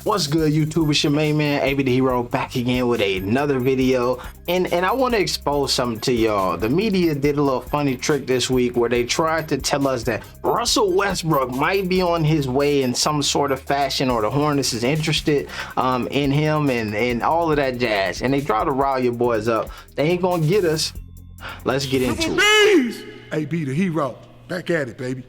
What's good, YouTube? It's your main man, AB the Hero, back again with another video. And I want to expose something to y'all. The media did a little funny trick this week where they tried to tell us that Russell Westbrook might be on his way in some sort of fashion, or the Hornets is interested in him and all of that jazz. And they try to rile your boys up. They ain't gonna get us. Let's get into it. AB the Hero, back at it, baby.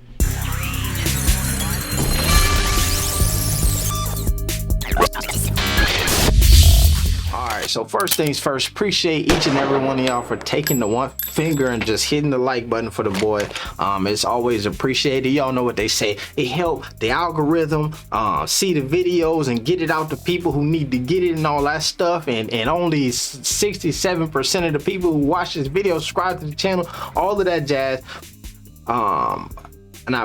Alright, so first things first, appreciate each and every one of y'all for taking the one finger and just hitting the like button for the boy. It's always appreciated. Y'all know what they say. It helps the algorithm see the videos and get it out to people who need to get it and all that stuff. And only 67% of the people who watch this video subscribe to the channel, all of that jazz.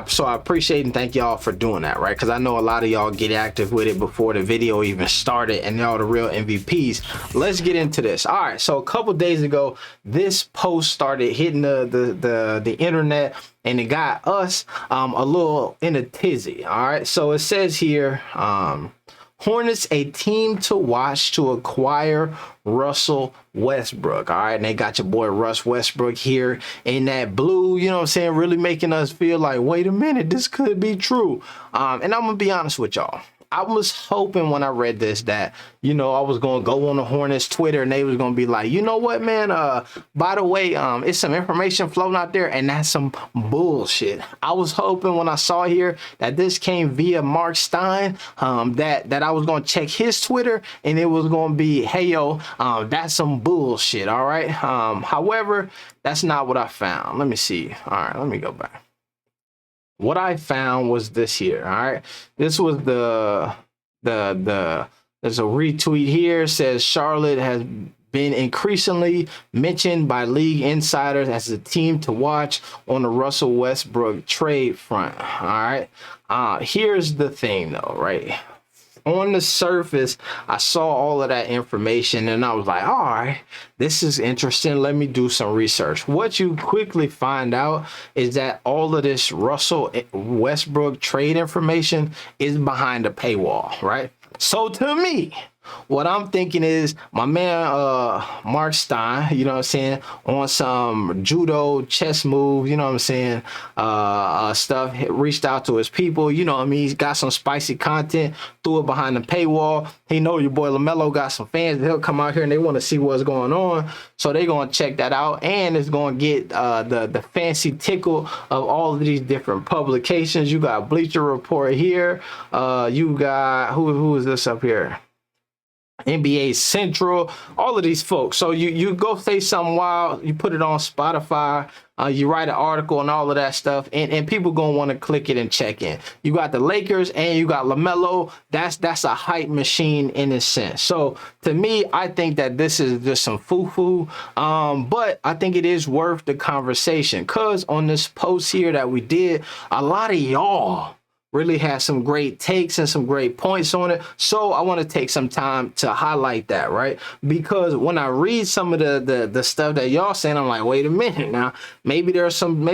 So I appreciate and thank y'all for doing that, right? Because I know a lot of y'all get active with it before the video even started, and y'all the real MVPs. Let's get into this. All right, so a couple days ago, this post started hitting the internet, and it got us a little in a tizzy. All right, so it says here, Hornets a team to watch to acquire Russell Westbrook. All right, and they got your boy Russ Westbrook here in that blue, you know what I'm saying, really making us feel like, wait a minute, this could be true. And I'm gonna be honest with y'all, I was hoping when I read this that, you know, I was going to go on the Hornets Twitter and they was going to be like, you know what, man, by the way, it's some information floating out there and that's some bullshit. I was hoping when I saw here that this came via Mark Stein, that I was going to check his Twitter and it was going to be, hey, yo, that's some bullshit. All right. However, that's not what I found. Let me see. All right, let me go back. What I found was this here. All right, this was there's a retweet here. It says Charlotte has been increasingly mentioned by league insiders as a team to watch on the Russell Westbrook trade front. All right, here's the thing though, right? On the surface, I saw all of that information and I was like, all right, this is interesting. Let me do some research. What you quickly find out is that all of this Russell Westbrook trade information is behind a paywall, right? So to me, what I'm thinking is my man Mark Stein, you know what I'm saying, on some judo chess move, you know what I'm saying, stuff, reached out to his people, you know what I mean, he's got some spicy content, threw it behind the paywall. He know your boy Lamelo got some fans that he'll come out here and they want to see what's going on, so they're going to check that out, and it's going to get the fancy tickle of all of these different publications. You got Bleacher Report here, you got who is this up here, NBA Central, all of these folks. So you go say something wild, you put it on Spotify, you write an article and all of that stuff, and people gonna want to click it and check in. You got the Lakers and you got Lamelo. That's a hype machine in a sense. So to me, I think that this is just some foo-foo, but I think it is worth the conversation, because on this post here that we did, a lot of y'all really has some great takes and some great points on it. So I want to take some time to highlight that, right? Because when I read some of the stuff that y'all saying, I'm like, wait a minute now, maybe there's some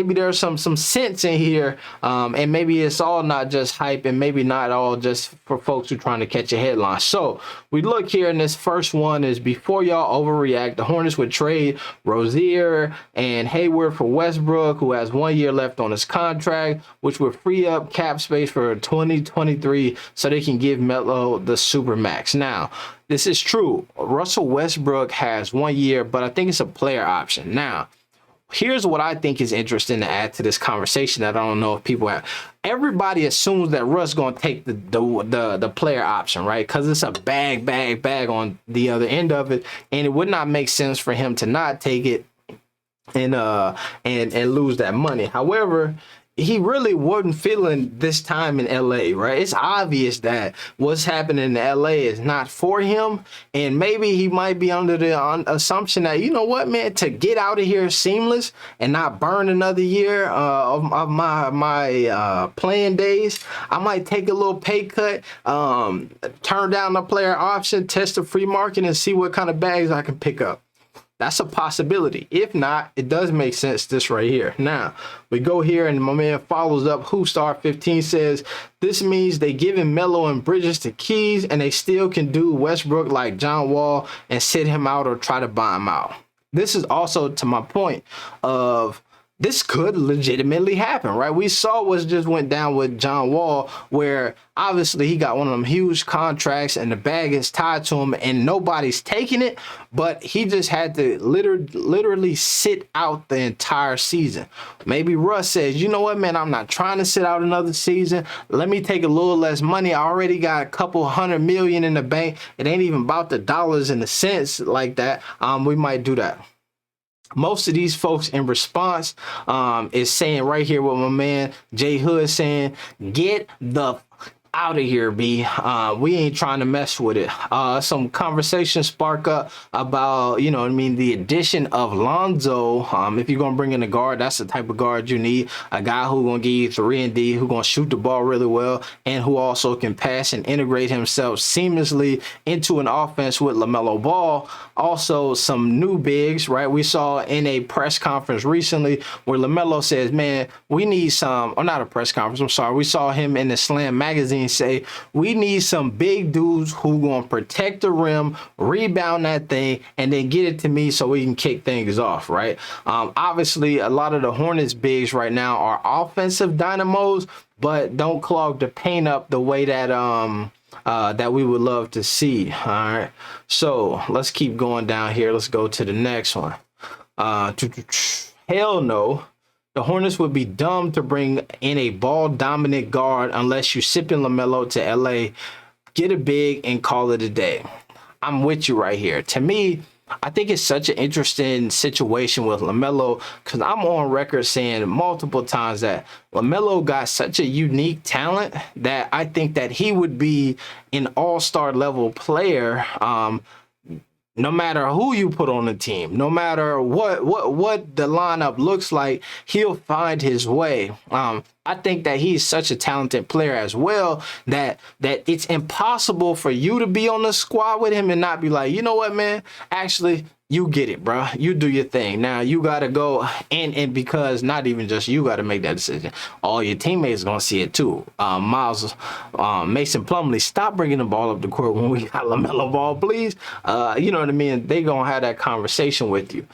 sense in here, and maybe it's all not just hype, and maybe not all just for folks who trying to catch a headline. So we look here, and this first one is, before y'all overreact, the Hornets would trade Rozier and Hayward for Westbrook, who has 1 year left on his contract, which would free up cap space for 2023 so they can give Melo the supermax. Now, this is true. Russell Westbrook has 1 year, but I think it's a player option. Now, here's what I think is interesting to add to this conversation that I don't know if people have. Everybody assumes that Russ going to take the player option, right? Because it's a bag on the other end of it, and it would not make sense for him to not take it and lose that money. However, he really wasn't feeling this time in LA, right? It's obvious that what's happening in LA is not for him, and maybe he might be under the assumption that, you know what, man, to get out of here seamless and not burn another year of my playing days, I might take a little pay cut, turn down the player option, test the free market, and see what kind of bags I can pick up. That's a possibility. If not, it does make sense this right here. Now, we go here and my man follows up. Who Star 15 says, this means they giving Melo and Bridges the keys and they still can do Westbrook like John Wall and sit him out or try to buy him out. This is also to my point of this could legitimately happen, right? We saw what just went down with John Wall, where obviously he got one of them huge contracts and the bag is tied to him and nobody's taking it, but he just had to literally sit out the entire season. Maybe Russ says, you know what, man, I'm not trying to sit out another season. Let me take a little less money. I already got a couple $100 million in the bank. It ain't even about the dollars and the cents like that. We might do that. Most of these folks in response is saying right here what my man Jay Hood saying, get the out of here, B. We ain't trying to mess with it. Some conversation spark up about, you know what I mean, the addition of Lonzo. If you're gonna bring in a guard, that's the type of guard you need. A guy who gonna give you 3 and D, who gonna shoot the ball really well, and who also can pass and integrate himself seamlessly into an offense with LaMelo Ball. Also, some new bigs, right? We saw in a press conference recently where LaMelo says, man, we need some, or not a press conference, I'm sorry. We saw him in the Slam magazine say, we need some big dudes who gonna protect the rim, rebound that thing, and then get it to me so we can kick things off, right? Obviously, a lot of the Hornets bigs right now are offensive dynamos, but don't clog the paint up the way that that we would love to see. All right, so let's keep going down here. Let's go to the next one. Hell no. The Hornets would be dumb to bring in a ball-dominant guard unless you sipping LaMelo to LA, get a big, and call it a day. I'm with you right here. To me, I think it's such an interesting situation with LaMelo because I'm on record saying multiple times that LaMelo got such a unique talent that I think that he would be an all-star level player. No matter who you put on the team, no matter what the lineup looks like, he'll find his way. I think that he's such a talented player as well that it's impossible for you to be on the squad with him and not be like, you know what, man, actually, you get it, bro. You do your thing. Now you got to go and because not even just you got to make that decision. All your teammates going to see it too. Miles, Mason Plumlee, stop bringing the ball up the court when we got LaMelo Ball, please. You know what I mean? They going to have that conversation with you.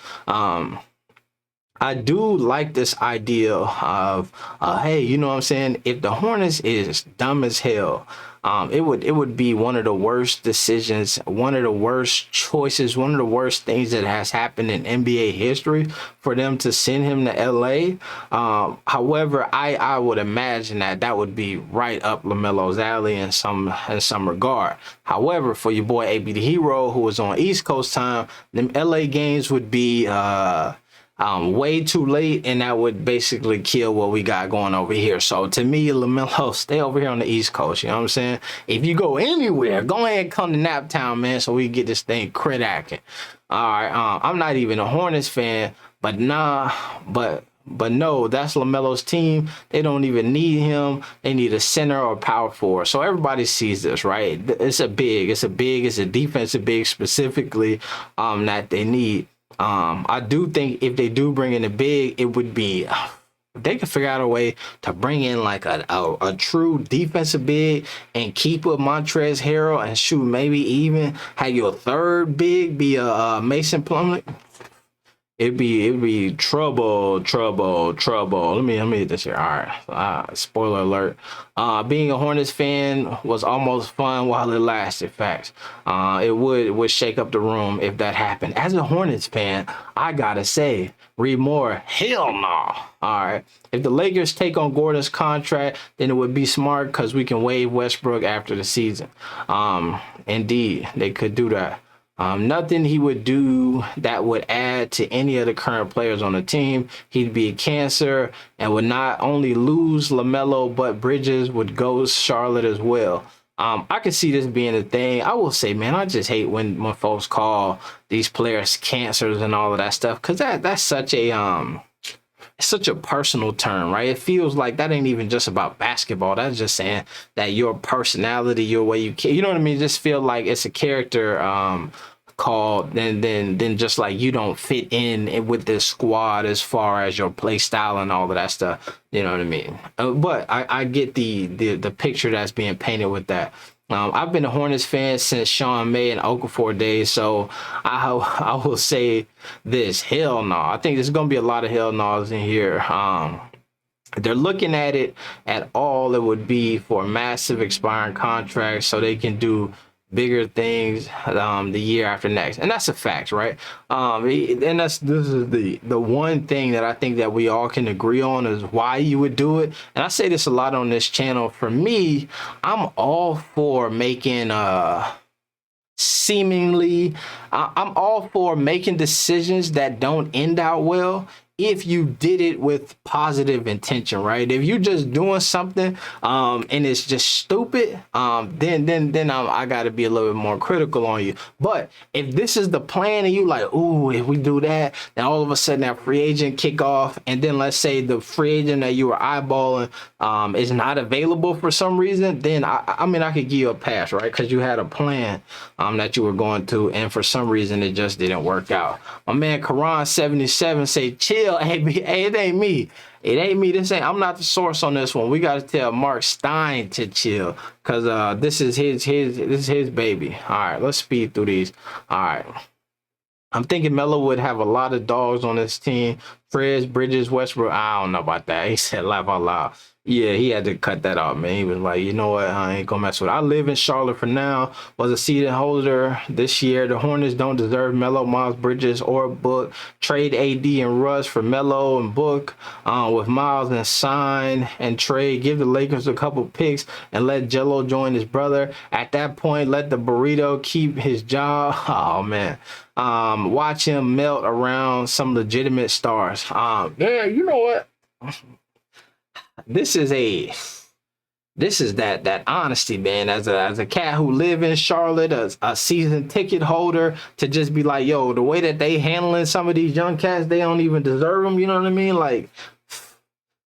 I do like this idea of, hey, you know what I'm saying? If the Hornets is dumb as hell, it would be one of the worst decisions, one of the worst choices, one of the worst things that has happened in NBA history for them to send him to LA. However, I would imagine that would be right up LaMelo's alley in some regard. However, for your boy AB the Hero, who was on East Coast time, them LA games would be way too late, and that would basically kill what we got going over here. So to me, LaMelo, stay over here on the East Coast. You know what I'm saying? If you go anywhere, go ahead and come to Naptown, man, so we can get this thing crit acting. All right, I'm not even a Hornets fan, but no, that's LaMelo's team. They don't even need him. They need a center or power forward. So everybody sees this, right? It's a defensive big specifically that they need. I do think if they do bring in a big, it would be they could figure out a way to bring in like a true defensive big and keep with Montrezl Harrell and shoot maybe even have your third big be a Mason Plumlee. It'd be trouble. Let me hit this here. All right. Spoiler alert. Being a Hornets fan was almost fun while it lasted. Facts. It would shake up the room if that happened. As a Hornets fan, I gotta say, read more. Hell no. All right. If the Lakers take on Gordon's contract, then it would be smart because we can waive Westbrook after the season. Indeed, they could do that. Nothing he would do that would add to any of the current players on the team. He'd be a cancer and would not only lose LaMelo, but Bridges would go Charlotte as well. I could see this being a thing. I will say, man, I just hate when folks call these players cancers and all of that stuff, because that's such a it's such a personal term, right? It feels like that ain't even just about basketball. That's just saying that your personality, your way you know what I mean? Just feel like it's a character called, then just like you don't fit in with this squad as far as your play style and all of that stuff. You know what I mean? But I get the picture that's being painted with that. I've been a Hornets fan since Sean May and Okafor days, so I will say this: hell no. I think there's gonna be a lot of hell no's in here. They're looking at it at all it would be for massive expiring contracts so they can do bigger things the year after next, and that's a fact, right? And this is the one thing that I think that we all can agree on is why you would do it. And I say this a lot on this channel. For me, I'm all for making seemingly I'm all for making decisions that don't end out well if you did it with positive intention, right? If you're just doing something and it's just stupid, then I got to be a little bit more critical on you. But if this is the plan and you like, ooh, if we do that, then all of a sudden that free agent kick off, and then let's say the free agent that you were eyeballing is not available for some reason, then I mean I could give you a pass, right? Because you had a plan that you were going to, and for some reason it just didn't work out. My man Karan77 say, chill. Hey, it ain't me. It ain't me. I'm not the source on this one. We got to tell Mark Stein to chill, because this is his baby. All right, let's speed through these. All right. I'm thinking Melo would have a lot of dogs on this team. Fred, Bridges, Westbrook. I don't know about that. He said laugh out loud. Yeah, he had to cut that off, man. He was like, you know what? I ain't gonna mess with it. I live in Charlotte for now. Was a season holder this year. The Hornets don't deserve Melo, Miles Bridges, or Book. Trade AD and Russ for Melo and Book with Miles, and sign and trade. Give the Lakers a couple picks and let Jello join his brother. At that point, let the burrito keep his job. Oh, man. Watch him melt around some legitimate stars. Yeah, you know what? This is that honesty, man. As a cat who live in Charlotte, a season ticket holder, to just be like, yo, the way that they handling some of these young cats, they don't even deserve them. You know what I mean? Like,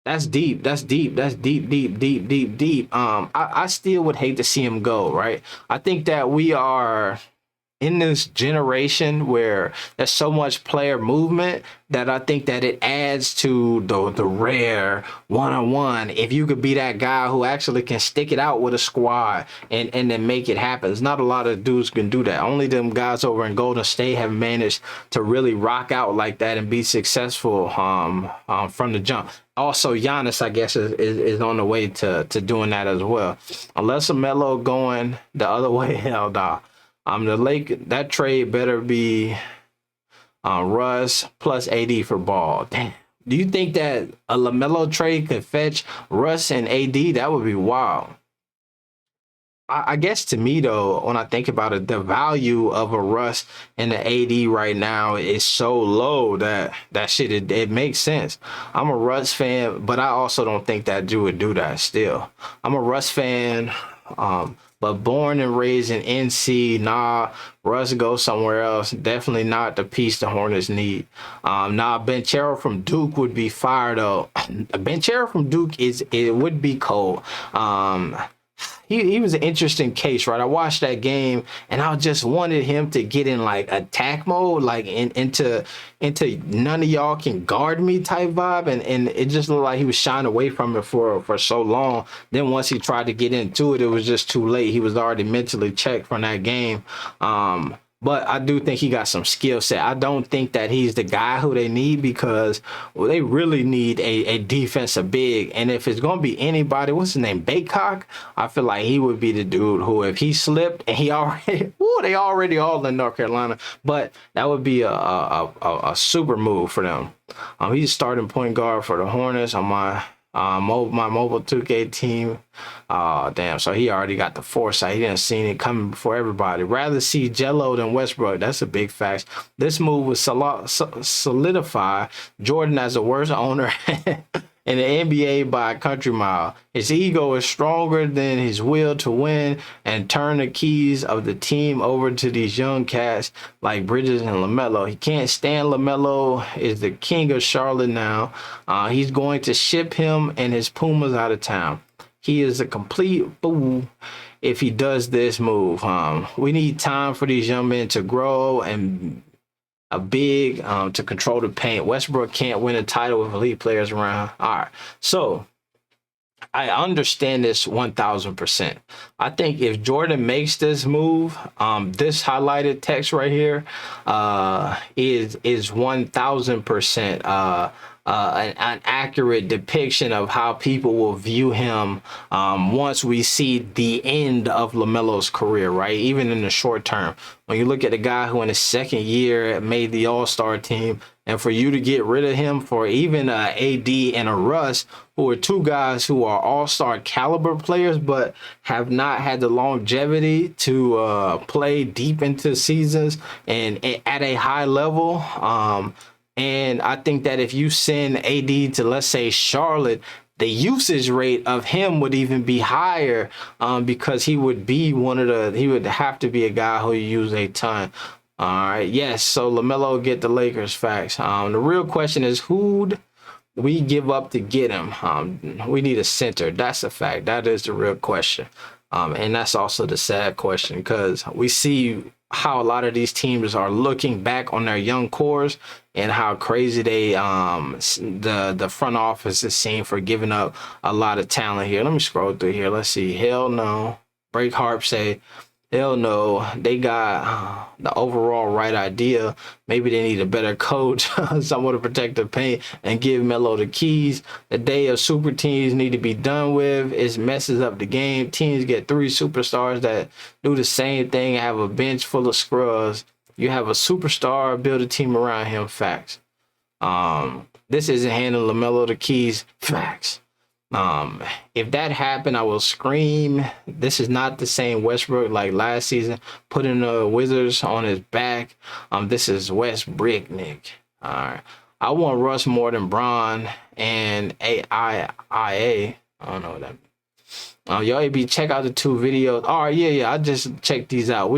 that's deep. That's deep. That's deep, deep, deep, deep, deep. I still would hate to see him go, right? I think that we are in this generation where there's so much player movement that I think that it adds to the rare one-on-one. If you could be that guy who actually can stick it out with a squad and then make it happen. There's not a lot of dudes can do that. Only them guys over in Golden State have managed to really rock out like that and be successful from the jump. Also, Giannis, I guess, is on the way to doing that as well. Unless a Melo going the other way, hell nah. That trade better be Russ plus AD for Ball. Damn. Do you think that a Lamelo trade could fetch Russ and AD? That would be wild. I guess to me, though, when I think about it, the value of a Russ and the AD right now is so low that shit, it makes sense. I'm a Russ fan, but I also don't think that Jew would do that still. I'm a Russ fan, but born and raised in NC, nah, Russ go somewhere else. Definitely not the piece the Hornets need. Banchero from Duke would be fire, though. Banchero from Duke it would be cold. He was an interesting case, right? I watched that game and I just wanted him to get in like attack mode, like into none of y'all can guard me type vibe, and it just looked like he was shying away from it for so long. Then once he tried to get into it, it was just too late. He was already mentally checked from that game. But I do think he got some skill set. I don't think that he's the guy who they need, because they really need a defensive big. And if it's going to be anybody, what's his name, Baycock? I feel like he would be the dude who, if he slipped, and they already all in North Carolina, but that would be a super move for them. He's starting point guard for the Hornets on my mobile 2K team. Damn, so he already got the foresight. He didn't see it coming before everybody. Rather see Jello than Westbrook. That's a big fact. This move would solidify Jordan as the worst owner in the NBA by a country mile. His ego is stronger than his will to win, and turn the keys of the team over to these young cats like Bridges and Lamelo. He can't stand Lamelo, is the king of Charlotte now. He's going to ship him and his Pumas out of town. He is a complete fool, if he does this move. We need time for these young men to grow and a big to control the paint. Westbrook can't win a title with elite players around. All right, so I understand this 1000%. I think if Jordan makes this move, this highlighted text right here is 1000% an accurate depiction of how people will view him once we see the end of Lamelo's career, right? Even in the short term, when you look at a guy who in his second year made the All-Star team, and for you to get rid of him for even AD and a Russ, who are two guys who are all-star caliber players, but have not had the longevity to play deep into seasons and at a high level. And I think that if you send AD to, let's say, Charlotte, the usage rate of him would even be higher because he would be he would have to be a guy who you use a ton. All right. Yes. So LaMelo get the Lakers. Facts. The real question is who'd we give up to get him? We need a center. That's a fact. That is the real question. And that's also the sad question because we see how a lot of these teams are looking back on their young cores and how crazy they the front office is seen for giving up a lot of talent here. Let me scroll through here. Let's see. Hell no. Break Harp say hell no. They got the overall right idea. Maybe they need a better coach, someone to protect the paint and give Melo the keys. The day of super teams need to be done with. It messes up the game. Teams get 3 superstars that do the same thing and have a bench full of scrubs. You have a superstar, build a team around him. Facts. This isn't handing LaMelo the keys. Facts. If that happened, I will scream. This is not the same Westbrook like last season, putting the Wizards on his back. This is Westbrook, Nick. All right. I want Russ more than Bron and AIA. I don't know what that means. Yo, AB, check out the 2 videos. All right, yeah. I just checked these out.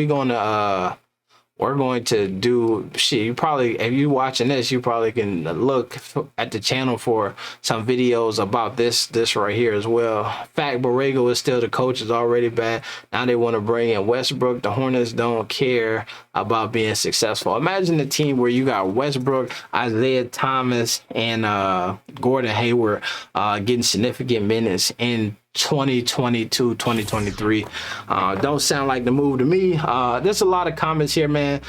We're going to do shit. You probably, if you watching this, you probably can look at the channel for some videos about this right here as well. Fact, Borrego is still the coach, is already bad. Now they want to bring in Westbrook. The Hornets don't care about being successful. Imagine a team where you got Westbrook, Isaiah Thomas, and Gordon Hayward getting significant minutes in 2022, 2023. Don't sound like the move to me. There's a lot of comments here, man.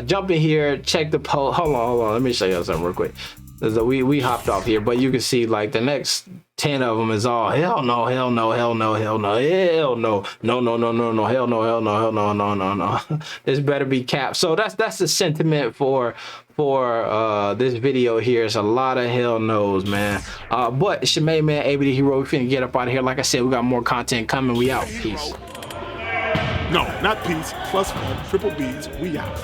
Jump in here, check the poll. Hold on. Let me show you something real quick. We hopped off here, but you can see like the next 10 of them is all hell no, hell no, hell no, hell no, hell no, no, no, no, no, no, hell no, hell no, hell no, no, no, no. This better be capped. So that's the sentiment for this video here. It's a lot of hell no's, man. But it's your main man, AB the Hero. We finna get up out of here. Like I said, we got more content coming. We out. Peace. No, not peace. +1, triple B's. We out.